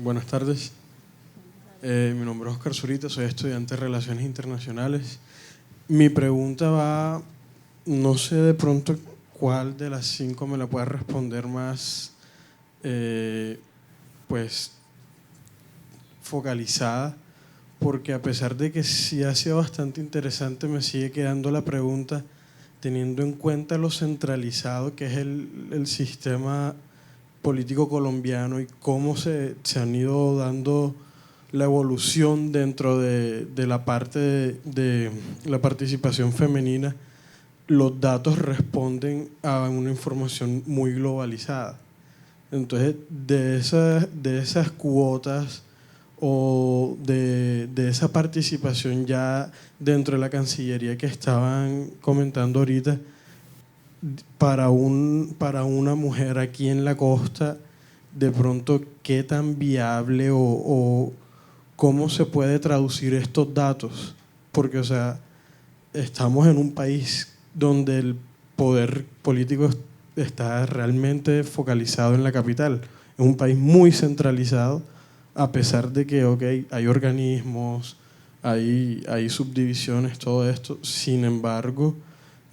Buenas tardes. Mi nombre es Oscar Zurita, soy estudiante de Relaciones Internacionales. Mi pregunta va, no sé de pronto cuál de las 5 me la puede responder más, pues, focalizada, porque a pesar de que sí ha sido bastante interesante, me sigue quedando la pregunta, teniendo en cuenta lo centralizado que es el sistema político colombiano y cómo se han ido dando la evolución dentro de la parte de la participación femenina. Los datos responden a una información muy globalizada. Entonces, de esas cuotas o de esa participación ya dentro de la Cancillería que estaban comentando ahorita, para una mujer aquí en la costa, de pronto, ¿qué tan viable o cómo se puede traducir estos datos? Porque, o sea, estamos en un país donde el poder político está realmente focalizado en la capital. Es un país muy centralizado, a pesar de que, ok, hay organismos, hay subdivisiones, todo esto. Sin embargo,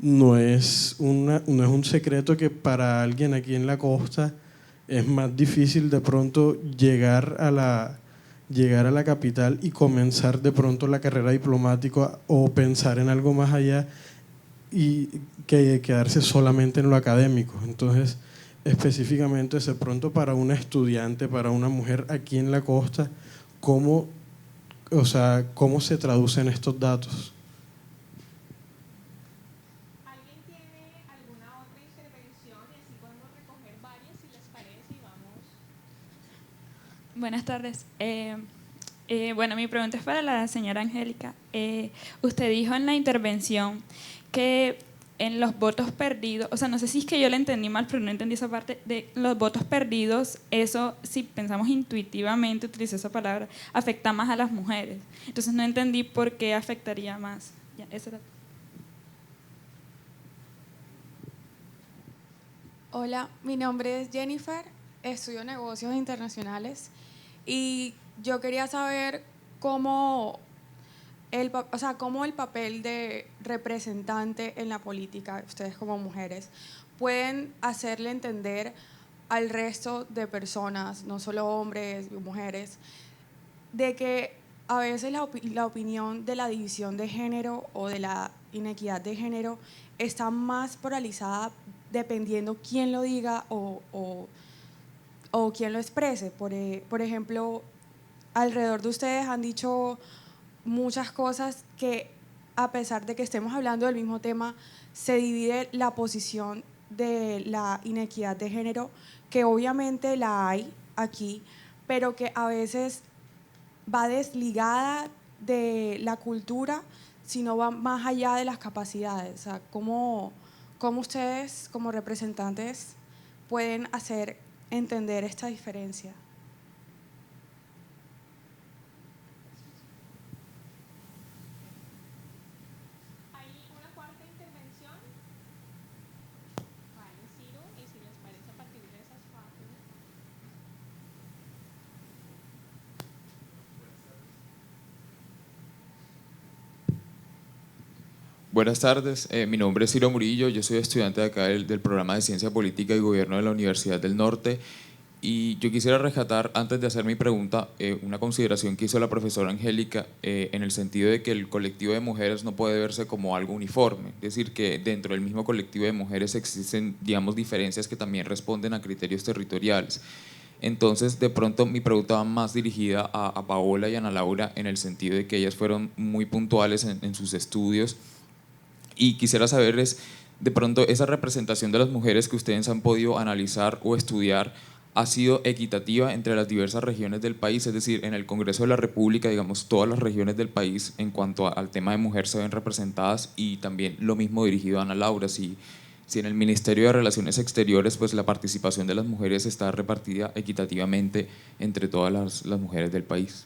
no es un secreto que para alguien aquí en la costa es más difícil de pronto llegar a la capital y comenzar de pronto la carrera diplomática o pensar en algo más allá y que quedarse solamente en lo académico. Entonces, específicamente, de pronto para una estudiante, para una mujer aquí en la costa, ¿cómo, o sea, cómo se traducen estos datos? ¿Alguien tiene alguna otra intervención? Y así podemos recoger varias, si les parece, y vamos. Buenas tardes. Bueno, mi pregunta es para la señora Angélica. Usted dijo en la intervención que en los votos perdidos, o sea, no sé si es que yo le entendí mal, pero no entendí esa parte de los votos perdidos, eso, si pensamos intuitivamente, utilicé esa palabra, afecta más a las mujeres. Entonces no entendí por qué afectaría más. Ya, eso era. Hola, mi nombre es Jennifer, estudio negocios internacionales y yo quería saber cómo cómo el papel de representante en la política, ustedes como mujeres, pueden hacerle entender al resto de personas, no solo hombres y mujeres, de que a veces la opinión de la división de género o de la inequidad de género está más polarizada dependiendo quién lo diga o quién lo exprese. Por ejemplo, alrededor de ustedes han dicho muchas cosas que, a pesar de que estemos hablando del mismo tema, se divide la posición de la inequidad de género, que obviamente la hay aquí, pero que a veces va desligada de la cultura, sino va más allá de las capacidades. O sea, cómo ustedes como representantes pueden hacer entender esta diferencia. ¿Hay una cuarta intervención? Vale, Ciro, y si les parece, a partir de esas cuatro. Buenas tardes, mi nombre es Ciro Murillo, yo soy estudiante de acá del programa de Ciencia Política y Gobierno de la Universidad del Norte y yo quisiera rescatar, antes de hacer mi pregunta, una consideración que hizo la profesora Angélica en el sentido de que el colectivo de mujeres no puede verse como algo uniforme, es decir, que dentro del mismo colectivo de mujeres existen, digamos, diferencias que también responden a criterios territoriales. Entonces, de pronto mi pregunta va más dirigida a Paola y a Ana Laura en el sentido de que ellas fueron muy puntuales en sus estudios y quisiera saberles, de pronto, esa representación de las mujeres que ustedes han podido analizar o estudiar ha sido equitativa entre las diversas regiones del país, es decir, en el Congreso de la República, digamos, todas las regiones del país en cuanto al tema de mujer se ven representadas y también lo mismo dirigido a Ana Laura, si en el Ministerio de Relaciones Exteriores pues la participación de las mujeres está repartida equitativamente entre todas las mujeres del país.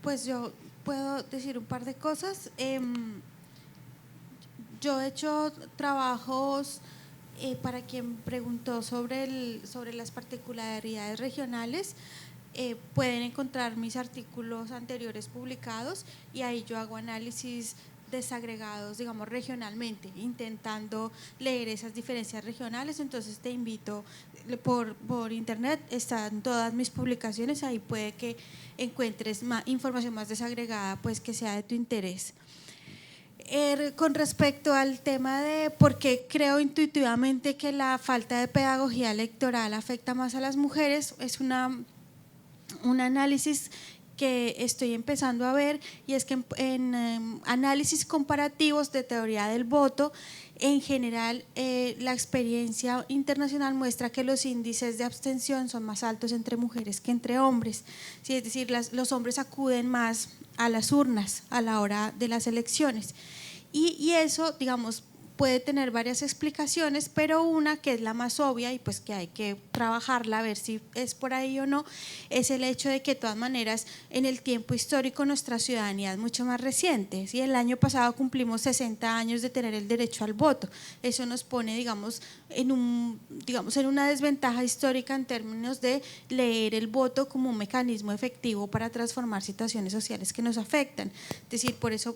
Pues yo puedo decir un par de cosas. yo he hecho trabajos para quien preguntó sobre las particularidades regionales. Pueden encontrar mis artículos anteriores publicados y ahí yo hago análisis desagregados, digamos, regionalmente, intentando leer esas diferencias regionales. Entonces te invito, por internet están todas mis publicaciones, ahí puede que encuentres información más desagregada, pues que sea de tu interés. Con respecto al tema de por qué creo intuitivamente que la falta de pedagogía electoral afecta más a las mujeres, es un análisis que estoy empezando a ver, y es que en análisis comparativos de teoría del voto, en general la experiencia internacional muestra que los índices de abstención son más altos entre mujeres que entre hombres, ¿sí? Es decir, los hombres acuden más a las urnas a la hora de las elecciones, y eso, digamos, puede tener varias explicaciones, pero una que es la más obvia y pues que hay que trabajarla a ver si es por ahí o no, es el hecho de que de todas maneras en el tiempo histórico nuestra ciudadanía es mucho más reciente, ¿sí? El año pasado cumplimos 60 años de tener el derecho al voto. Eso nos pone, digamos, en una desventaja histórica en términos de leer el voto como un mecanismo efectivo para transformar situaciones sociales que nos afectan. Es decir, por eso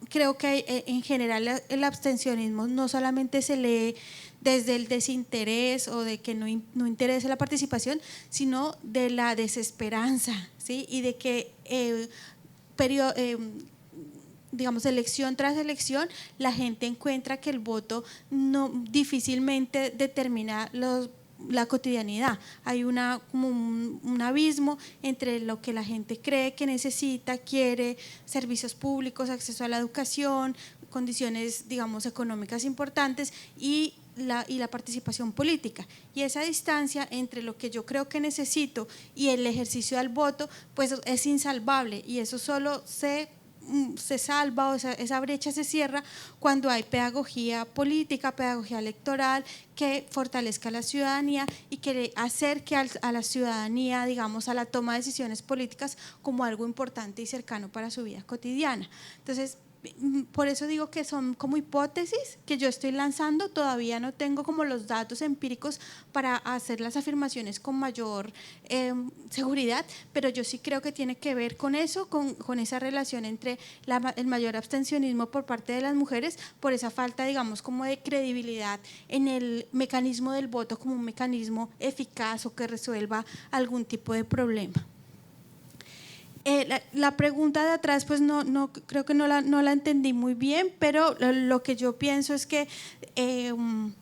creo que en general el abstencionismo no solamente se lee desde el desinterés o de que no interese la participación, sino de la desesperanza, ¿sí? Y de que digamos, elección tras elección, la gente encuentra que el voto difícilmente determina la cotidianidad. Hay como un abismo entre lo que la gente cree que necesita, quiere, servicios públicos, acceso a la educación, condiciones, digamos, económicas importantes y la participación política. Y esa distancia entre lo que yo creo que necesito y el ejercicio del voto, pues es insalvable, y eso solo se salva, o esa brecha se cierra cuando hay pedagogía política, pedagogía electoral que fortalezca a la ciudadanía y que acerque a la ciudadanía, digamos, a la toma de decisiones políticas como algo importante y cercano para su vida cotidiana. Entonces, por eso digo que son como hipótesis que yo estoy lanzando, todavía no tengo como los datos empíricos para hacer las afirmaciones con mayor seguridad, pero yo sí creo que tiene que ver con eso, con esa relación entre el mayor abstencionismo por parte de las mujeres, por esa falta, digamos, como de credibilidad en el mecanismo del voto como un mecanismo eficaz o que resuelva algún tipo de problema. La pregunta de atrás, pues no creo que no la entendí muy bien, pero lo que yo pienso es que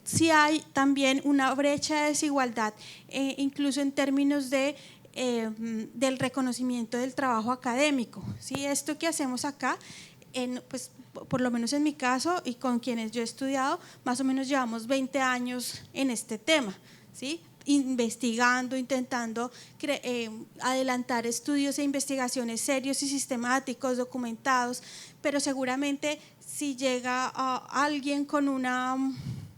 sí hay también una brecha de desigualdad, incluso en términos del reconocimiento del trabajo académico, ¿sí? Esto que hacemos acá, pues por lo menos en mi caso y con quienes yo he estudiado, más o menos llevamos 20 años en este tema, ¿sí? Investigando, intentando adelantar estudios e investigaciones serios y sistemáticos, documentados, pero seguramente si llega alguien con un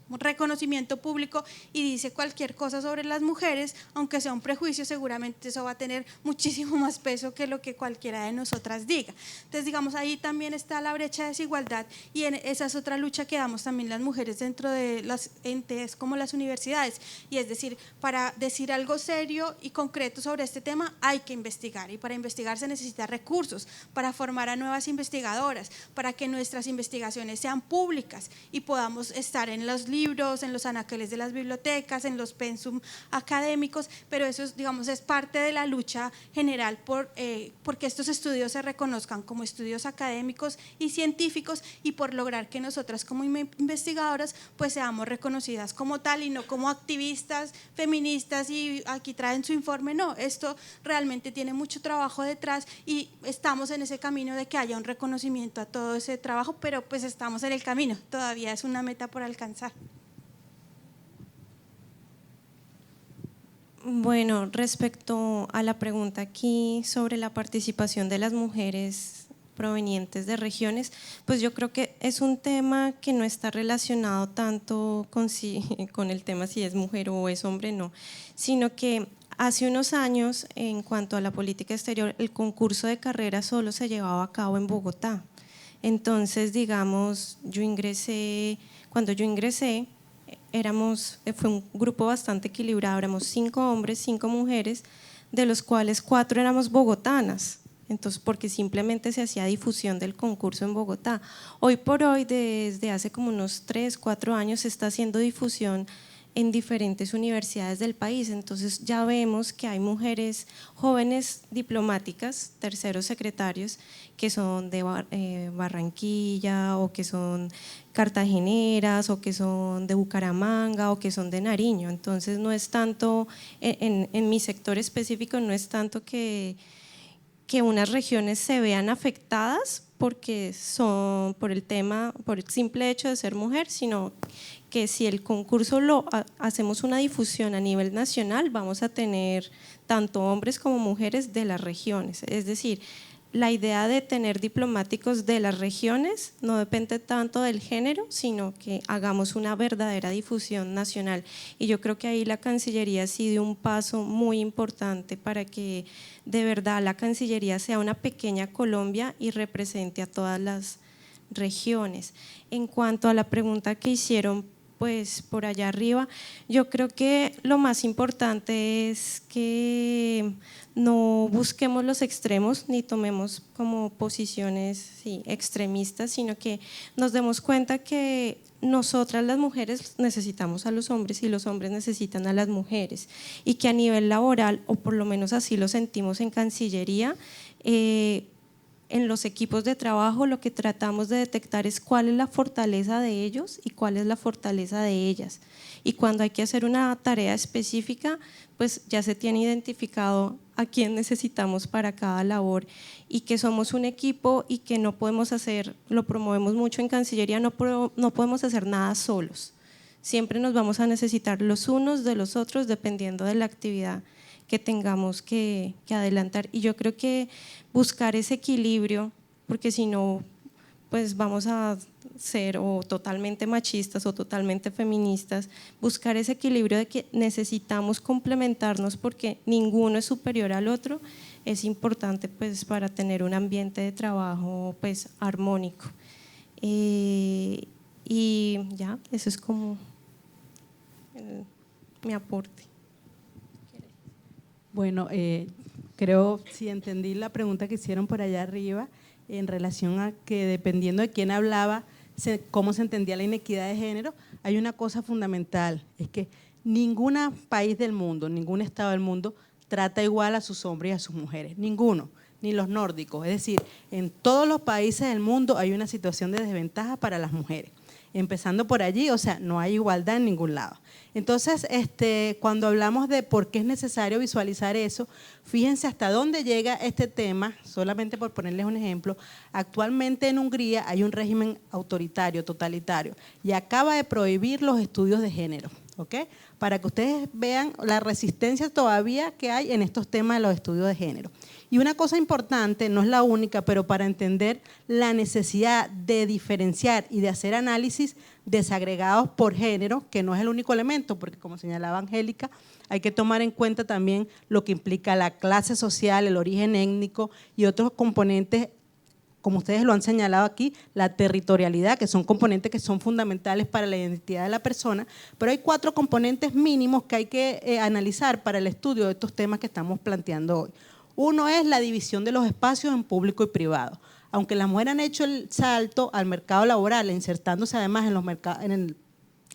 reconocimiento público y dice cualquier cosa sobre las mujeres, aunque sea un prejuicio, seguramente eso va a tener muchísimo más peso que lo que cualquiera de nosotras diga. Entonces, digamos, ahí también está la brecha de desigualdad, y esa es otra lucha que damos también las mujeres dentro de las entes como las universidades, y es decir, para decir algo serio y concreto sobre este tema hay que investigar, y para investigar se necesitan recursos, para formar a nuevas investigadoras, para que nuestras investigaciones sean públicas y podamos estar en los libros, en los anaqueles de las bibliotecas, en los pensum académicos, pero eso, digamos, es parte de la lucha general porque estos estudios se reconozcan como estudios académicos y científicos, y por lograr que nosotras como investigadoras pues seamos reconocidas como tal y no como activistas feministas y aquí traen su informe. No, esto realmente tiene mucho trabajo detrás y estamos en ese camino de que haya un reconocimiento a todo ese trabajo, pero pues estamos en el camino, todavía es una meta por alcanzar. Bueno, respecto a la pregunta aquí sobre la participación de las mujeres provenientes de regiones, pues yo creo que es un tema que no está relacionado tanto con el tema si es mujer o es hombre, no, sino que hace unos años, en cuanto a la política exterior, el concurso de carrera solo se llevaba a cabo en Bogotá. Entonces, digamos, cuando yo ingresé, fue un grupo bastante equilibrado, éramos 5 hombres, 5 mujeres, de los cuales 4 éramos bogotanas. Entonces, porque simplemente se hacía difusión del concurso en Bogotá. Hoy por hoy, desde hace como unos 3, 4 años, se está haciendo difusión en diferentes universidades del país. Entonces ya vemos que hay mujeres jóvenes diplomáticas, terceros secretarios, que son de Barranquilla, o que son cartageneras, o que son de Bucaramanga, o que son de Nariño. Entonces no es tanto, en mi sector específico, no es tanto que unas regiones se vean afectadas porque son por el simple hecho de ser mujer, sino que si el concurso hacemos una difusión a nivel nacional, vamos a tener tanto hombres como mujeres de las regiones. Es decir, la idea de tener diplomáticos de las regiones no depende tanto del género, sino que hagamos una verdadera difusión nacional. Y yo creo que ahí la Cancillería sí dio un paso muy importante para que de verdad la Cancillería sea una pequeña Colombia y represente a todas las regiones. En cuanto a la pregunta que hicieron, pues por allá arriba, yo creo que lo más importante es que no busquemos los extremos ni tomemos como posiciones extremistas, sino que nos demos cuenta que nosotras las mujeres necesitamos a los hombres y los hombres necesitan a las mujeres, y que a nivel laboral, o por lo menos así lo sentimos en Cancillería, en los equipos de trabajo lo que tratamos de detectar es cuál es la fortaleza de ellos y cuál es la fortaleza de ellas. Y cuando hay que hacer una tarea específica, pues ya se tiene identificado a quién necesitamos para cada labor, y que somos un equipo y que no podemos hacer, lo promovemos mucho en Cancillería, no podemos hacer nada solos. Siempre nos vamos a necesitar los unos de los otros dependiendo de la actividad que tengamos que adelantar. Y yo creo que buscar ese equilibrio, porque si no, pues vamos a ser o totalmente machistas o totalmente feministas, buscar ese equilibrio de que necesitamos complementarnos porque ninguno es superior al otro, es importante pues para tener un ambiente de trabajo pues armónico. Y ya, eso es como mi aporte. Bueno, creo, si entendí la pregunta que hicieron por allá arriba, en relación a que dependiendo de quién hablaba, cómo se entendía la inequidad de género, hay una cosa fundamental, es que ningún país del mundo, ningún estado del mundo trata igual a sus hombres y a sus mujeres, ninguno, ni los nórdicos. Es decir, en todos los países del mundo hay una situación de desventaja para las mujeres. Empezando por allí, o sea, no hay igualdad en ningún lado. Entonces, cuando hablamos de por qué es necesario visualizar eso, fíjense hasta dónde llega este tema, solamente por ponerles un ejemplo. Actualmente en Hungría hay un régimen autoritario, totalitario, y acaba de prohibir los estudios de género, ¿ok? Para que ustedes vean la resistencia todavía que hay en estos temas de los estudios de género. Y una cosa importante, no es la única, pero para entender la necesidad de diferenciar y de hacer análisis desagregados por género, que no es el único elemento, porque como señalaba Angélica, hay que tomar en cuenta también lo que implica la clase social, el origen étnico y otros componentes, como ustedes lo han señalado aquí, la territorialidad, que son componentes que son fundamentales para la identidad de la persona, pero hay 4 componentes mínimos que hay que analizar para el estudio de estos temas que estamos planteando hoy. Uno es la división de los espacios en público y privado. Aunque las mujeres han hecho el salto al mercado laboral, insertándose además en el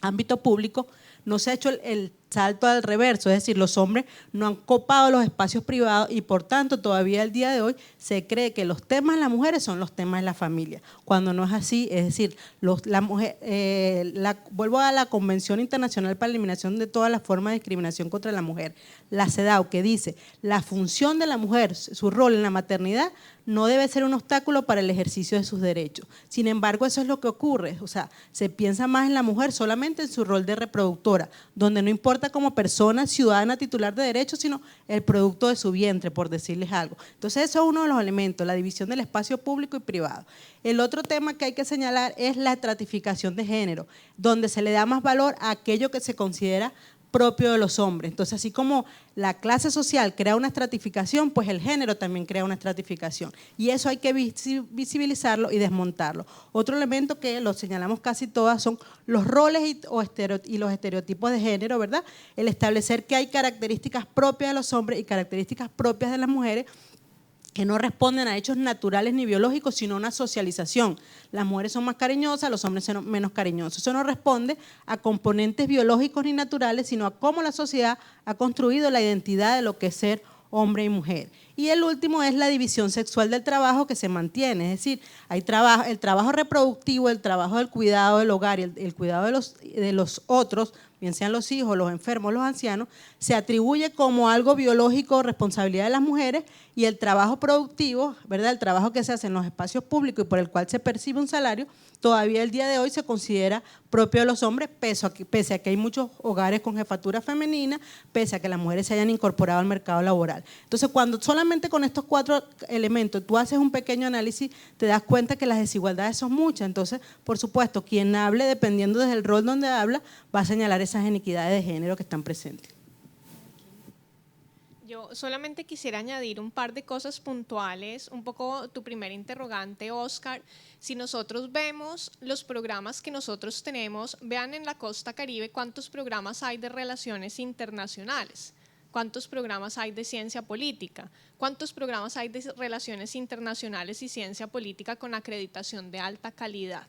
ámbito público, no se ha hecho el salto al reverso, es decir, los hombres no han copado los espacios privados y por tanto todavía al día de hoy se cree que los temas de las mujeres son los temas de la familia, cuando no es así. Es decir, vuelvo a la Convención Internacional para la Eliminación de todas las formas de discriminación contra la mujer, la CEDAW, que dice la función de la mujer, su rol en la maternidad no debe ser un obstáculo para el ejercicio de sus derechos. Sin embargo, eso es lo que ocurre, o sea, se piensa más en la mujer solamente en su rol de reproductora, donde no importa como persona ciudadana titular de derechos, sino el producto de su vientre, por decirles algo. Entonces, eso es uno de los elementos, la división del espacio público y privado. El otro tema que hay que señalar es la estratificación de género, donde se le da más valor a aquello que se considera propio de los hombres. Entonces, así como la clase social crea una estratificación, pues el género también crea una estratificación. Y eso hay que visibilizarlo y desmontarlo. Otro elemento que lo señalamos casi todas son los roles y los estereotipos de género, ¿verdad? El establecer que hay características propias de los hombres y características propias de las mujeres que no responden a hechos naturales ni biológicos, sino a una socialización. Las mujeres son más cariñosas, los hombres son menos cariñosos. Eso no responde a componentes biológicos ni naturales, sino a cómo la sociedad ha construido la identidad de lo que es ser hombre y mujer. Y el último es la división sexual del trabajo que se mantiene, es decir, hay el trabajo reproductivo, el trabajo del cuidado del hogar y el cuidado de los otros, bien sean los hijos, los enfermos, los ancianos, se atribuye como algo biológico, responsabilidad de las mujeres, y el trabajo productivo, ¿verdad? El trabajo que se hace en los espacios públicos y por el cual se percibe un salario, todavía el día de hoy se considera propio de los hombres, pese a que hay muchos hogares con jefatura femenina, pese a que las mujeres se hayan incorporado al mercado laboral. Entonces, cuando solamente con estos 4 elementos tú haces un pequeño análisis, te das cuenta que las desigualdades son muchas. Entonces, por supuesto, quien hable, dependiendo del rol donde habla, va a señalar esas inequidades de género que están presentes. Yo solamente quisiera añadir un par de cosas puntuales, un poco tu primer interrogante, Oscar. Si nosotros vemos los programas que nosotros tenemos, vean en la costa Caribe cuántos programas hay de relaciones internacionales, cuántos programas hay de ciencia política, cuántos programas hay de relaciones internacionales y ciencia política con acreditación de alta calidad.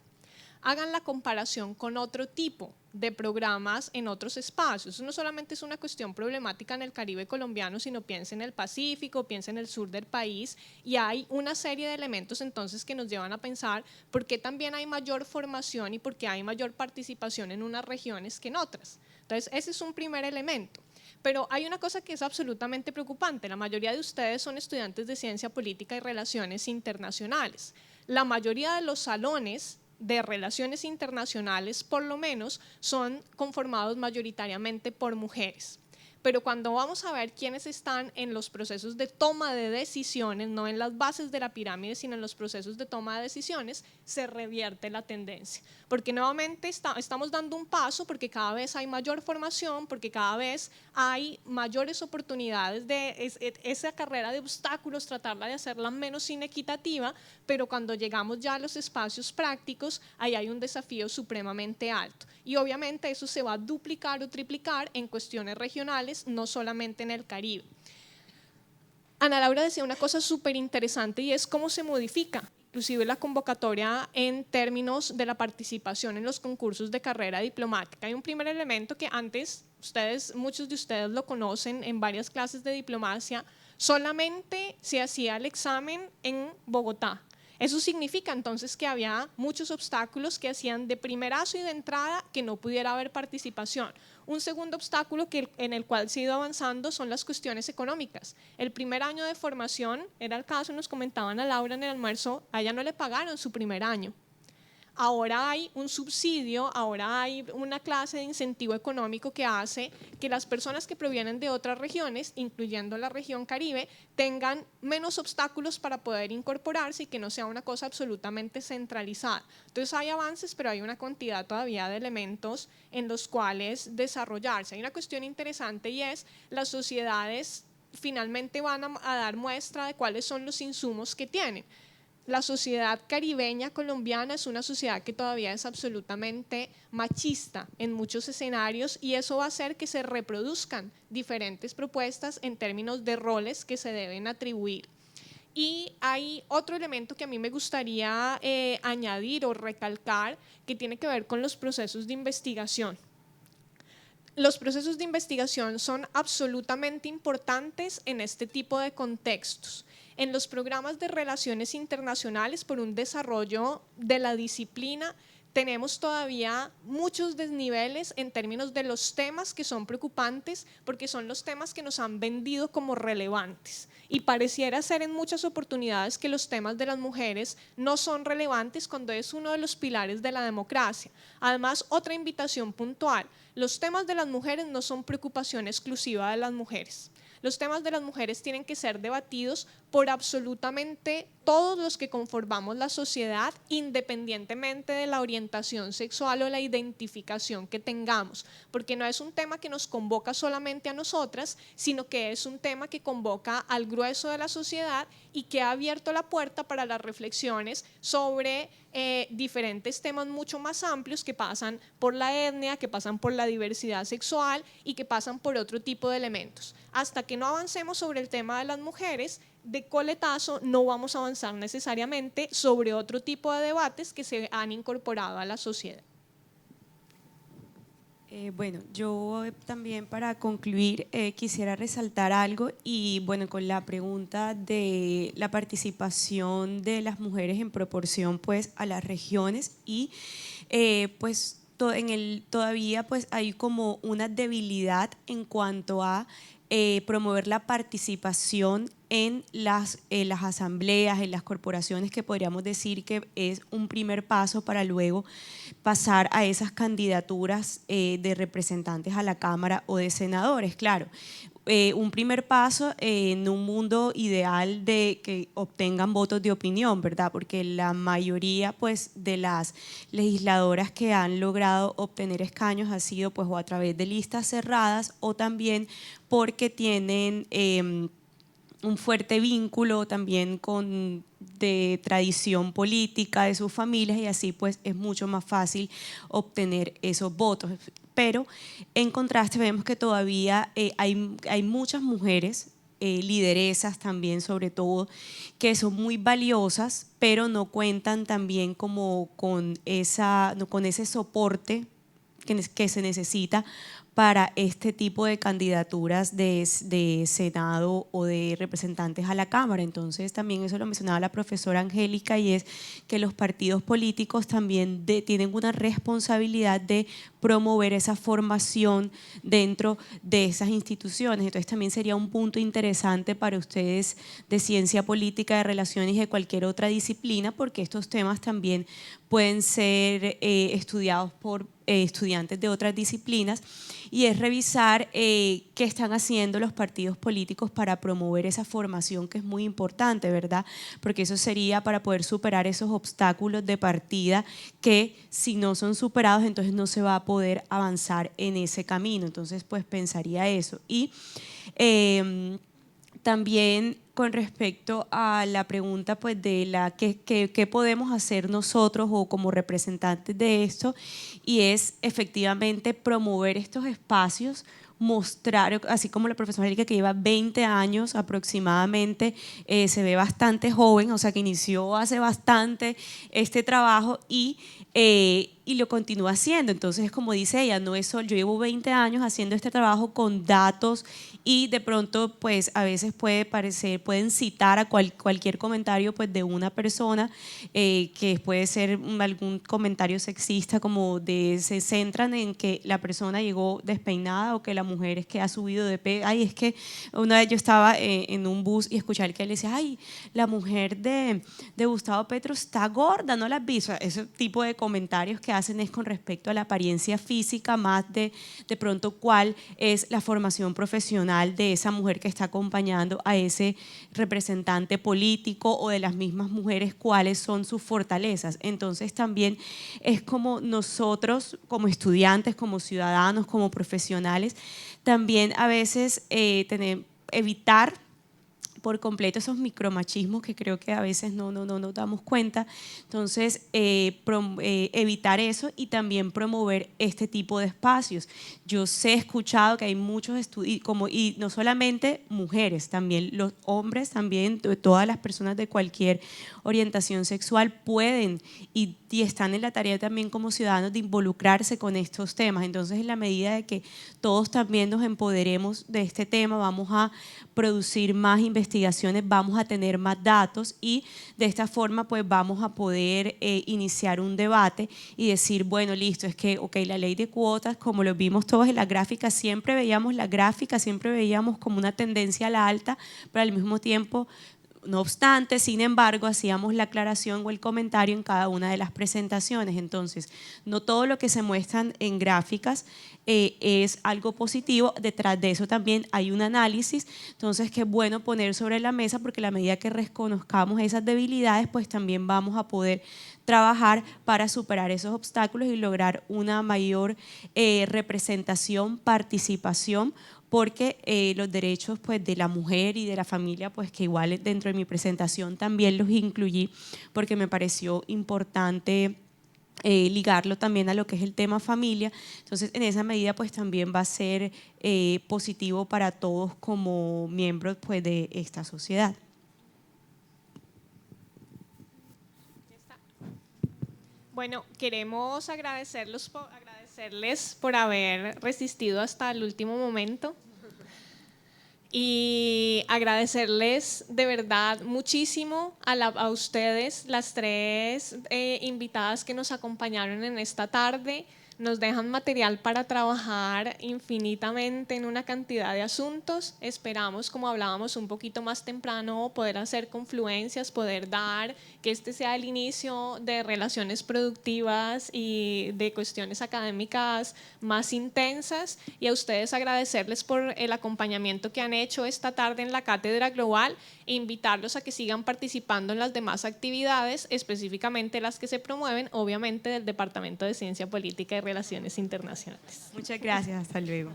Hagan la comparación con otro tipo de programas en otros espacios. Eso no solamente es una cuestión problemática en el Caribe colombiano, sino piensa en el Pacífico, piensa en el sur del país, y hay una serie de elementos entonces que nos llevan a pensar por qué también hay mayor formación y por qué hay mayor participación en unas regiones que en otras. Entonces, ese es un primer elemento. Pero hay una cosa que es absolutamente preocupante. La mayoría de ustedes son estudiantes de ciencia política y relaciones internacionales. La mayoría de los salones de relaciones internacionales, por lo menos, son conformados mayoritariamente por mujeres. Pero cuando vamos a ver quiénes están en los procesos de toma de decisiones, no en las bases de la pirámide, sino en los procesos de toma de decisiones, se revierte la tendencia. Porque nuevamente estamos dando un paso, porque cada vez hay mayor formación, porque cada vez hay mayores oportunidades de esa carrera de obstáculos, tratarla de hacerla menos inequitativa, pero cuando llegamos ya a los espacios prácticos, ahí hay un desafío supremamente alto. Y obviamente eso se va a duplicar o triplicar en cuestiones regionales, no solamente en el Caribe. Ana Laura decía una cosa súper interesante y es cómo se modifica inclusive la convocatoria en términos de la participación en los concursos de carrera diplomática. Hay un primer elemento que antes, muchos de ustedes lo conocen en varias clases de diplomacia, solamente se hacía el examen en Bogotá. Eso significa entonces que había muchos obstáculos que hacían de primerazo y de entrada que no pudiera haber participación. Un segundo obstáculo en el cual se ha ido avanzando son las cuestiones económicas. El primer año de formación, era el caso, nos comentaban a Laura en el almuerzo, a ella no le pagaron su primer año. Ahora hay un subsidio, ahora hay una clase de incentivo económico que hace que las personas que provienen de otras regiones, incluyendo la región Caribe, tengan menos obstáculos para poder incorporarse y que no sea una cosa absolutamente centralizada. Entonces hay avances, pero hay una cantidad todavía de elementos en los cuales desarrollarse. Hay una cuestión interesante y es las sociedades finalmente van a dar muestra de cuáles son los insumos que tienen. La sociedad caribeña colombiana es una sociedad que todavía es absolutamente machista en muchos escenarios y eso va a hacer que se reproduzcan diferentes propuestas en términos de roles que se deben atribuir. Y hay otro elemento que a mí me gustaría añadir o recalcar que tiene que ver con los procesos de investigación. Los procesos de investigación son absolutamente importantes en este tipo de contextos. En los programas de relaciones internacionales por un desarrollo de la disciplina tenemos todavía muchos desniveles en términos de los temas que son preocupantes porque son los temas que nos han vendido como relevantes y pareciera ser en muchas oportunidades que los temas de las mujeres no son relevantes cuando es uno de los pilares de la democracia. Además, otra invitación puntual, los temas de las mujeres no son preocupación exclusiva de las mujeres. Los temas de las mujeres tienen que ser debatidos por absolutamente todos los que conformamos la sociedad, independientemente de la orientación sexual o la identificación que tengamos, porque no es un tema que nos convoca solamente a nosotras, sino que es un tema que convoca al grueso de la sociedad y que ha abierto la puerta para las reflexiones sobre diferentes temas mucho más amplios que pasan por la etnia, que pasan por la diversidad sexual y que pasan por otro tipo de elementos. Hasta que no avancemos sobre el tema de las mujeres, de coletazo no vamos a avanzar necesariamente sobre otro tipo de debates que se han incorporado a la sociedad. Bueno, yo también para concluir quisiera resaltar algo y bueno, con la pregunta de la participación de las mujeres en proporción pues a las regiones y pues todavía pues hay como una debilidad en cuanto a promover la participación en las asambleas, en las corporaciones, que podríamos decir que es un primer paso para luego pasar a esas candidaturas de representantes a la Cámara o de senadores. Claro, un primer paso en un mundo ideal de que obtengan votos de opinión, ¿verdad? Porque la mayoría pues, de las legisladoras que han logrado obtener escaños ha sido pues, o a través de listas cerradas o también porque tienen un fuerte vínculo también de tradición política de sus familias y así pues es mucho más fácil obtener esos votos. Pero en contraste vemos que todavía hay muchas mujeres, lideresas también sobre todo, que son muy valiosas, pero no cuentan también como con ese soporte que se necesita para este tipo de candidaturas de Senado o de representantes a la Cámara. Entonces también eso lo mencionaba la profesora Angélica y es que los partidos políticos también tienen una responsabilidad de promover esa formación dentro de esas instituciones. Entonces también sería un punto interesante para ustedes de ciencia política, de relaciones y de cualquier otra disciplina, porque estos temas también pueden ser estudiados por estudiantes de otras disciplinas y es revisar qué están haciendo los partidos políticos para promover esa formación que es muy importante, ¿verdad? Porque eso sería para poder superar esos obstáculos de partida que si no son superados entonces no se va a poder avanzar en ese camino. Entonces pues pensaría eso. Y también con respecto a la pregunta pues de qué podemos hacer nosotros o como representantes de esto, y es efectivamente promover estos espacios, mostrar, así como la profesora Angélica que lleva 20 años aproximadamente, se ve bastante joven, o sea que inició hace bastante este trabajo y lo continúa haciendo. Entonces, como dice ella, no es solo, yo llevo 20 años haciendo este trabajo con datos y de pronto pues a veces pueden citar a cualquier comentario pues de una persona que puede ser algún comentario sexista, como se centran en que la persona llegó despeinada o que la mujer es que ha subido de peso. Ay, es que una vez yo estaba en un bus y escuché que él decía, ay, la mujer de Gustavo Petro está gorda, ¿no la has visto? Ese tipo de comentarios que hacen es con respecto a la apariencia física, más de pronto cuál es la formación profesional de esa mujer que está acompañando a ese representante político, o de las mismas mujeres cuáles son sus fortalezas. Entonces también es como nosotros como estudiantes, como ciudadanos, como profesionales, también a veces evitar por completo esos micromachismos que creo que a veces no nos damos cuenta. Entonces, evitar eso y también promover este tipo de espacios. Yo he escuchado que hay muchos estudios, y no solamente mujeres, también los hombres, también todas las personas de cualquier orientación sexual pueden y están en la tarea también como ciudadanos de involucrarse con estos temas. Entonces, en la medida de que todos también nos empoderemos de este tema, vamos a producir más investigaciones, vamos a tener más datos y de esta forma pues vamos a poder iniciar un debate y decir, bueno, listo, es que la ley de cuotas, como lo vimos todos en la gráfica, siempre veíamos como una tendencia a la alta, pero al mismo tiempo No obstante, sin embargo, hacíamos la aclaración o el comentario en cada una de las presentaciones. Entonces, no todo lo que se muestran en gráficas es algo positivo. Detrás de eso también hay un análisis. Entonces, qué bueno poner sobre la mesa, porque a la medida que reconozcamos esas debilidades, pues también vamos a poder trabajar para superar esos obstáculos y lograr una mayor representación, participación, porque los derechos pues, de la mujer y de la familia, pues que igual dentro de mi presentación también los incluí, porque me pareció importante ligarlo también a lo que es el tema familia. Entonces, en esa medida, pues también va a ser positivo para todos como miembros pues, de esta sociedad. Bueno, queremos agradecerles por haber resistido hasta el último momento y agradecerles de verdad muchísimo a ustedes, las tres invitadas que nos acompañaron en esta tarde. Nos dejan material para trabajar infinitamente en una cantidad de asuntos. Esperamos, como hablábamos un poquito más temprano, poder hacer confluencias, poder dar que este sea el inicio de relaciones productivas y de cuestiones académicas más intensas. Y a ustedes agradecerles por el acompañamiento que han hecho esta tarde en la Cátedra Global e invitarlos a que sigan participando en las demás actividades, específicamente las que se promueven, obviamente, del Departamento de Ciencia Política y Relaciones Internacionales. Muchas gracias, hasta luego.